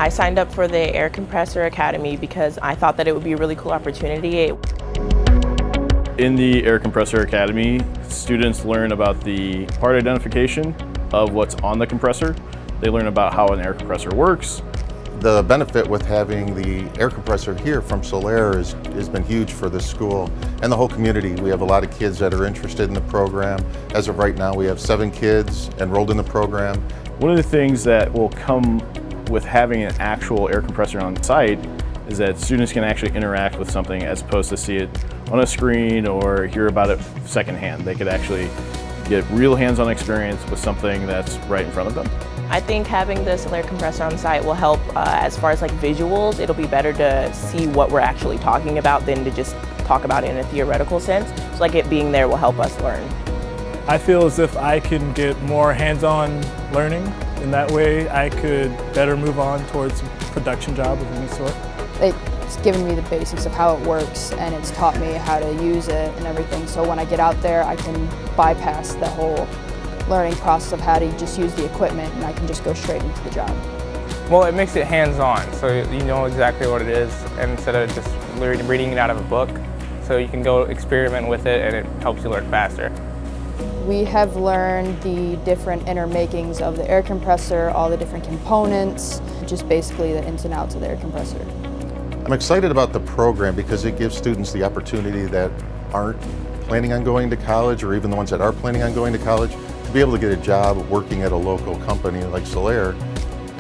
I signed up for the Air Compressor Academy because I thought that it would be a really cool opportunity. In the Air Compressor Academy, students learn about the part identification of what's on the compressor. They learn about how an air compressor works. The benefit with having the air compressor here from Sullair has been huge for this school and the whole community. We have a lot of kids that are interested in the program. As of right now, we have 7 kids enrolled in the program. One of the things that will come with having an actual air compressor on site is that students can actually interact with something as opposed to see it on a screen or hear about it secondhand. They could actually get real hands-on experience with something that's right in front of them. I think having the Sullair compressor on site will help as far as like visuals. It'll be better to see what we're actually talking about than to just talk about it in a theoretical sense. So like it being there will help us learn. I feel as if I can get more hands-on learning. In that way, I could better move on towards a production job of any sort. It's given me the basics of how it works, and it's taught me how to use it and everything. So when I get out there, I can bypass the whole learning process of how to just use the equipment, and I can just go straight into the job. Well, it makes it hands-on, so you know exactly what it is, and instead of just reading it out of a book, so you can go experiment with it, and it helps you learn faster. We have learned the different inner makings of the air compressor, all the different components, just basically the ins and outs of the air compressor. I'm excited about the program because it gives students the opportunity that aren't planning on going to college, or even the ones that are planning on going to college, to be able to get a job working at a local company like Sullair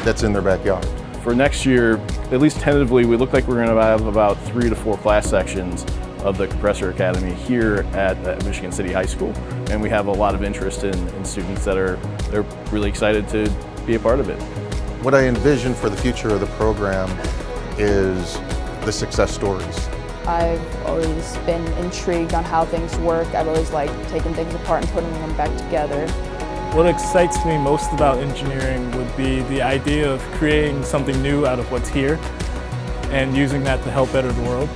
that's in their backyard. For next year, at least tentatively, we look like we're going to have about 3 to 4 class sections of the Compressor Academy here at Michigan City High School, and we have a lot of interest in students that are really excited to be a part of it. What I envision for the future of the program is the success stories. I've always been intrigued on how things work. I've always liked taking things apart and putting them back together. What excites me most about engineering would be the idea of creating something new out of what's here and using that to help better the world.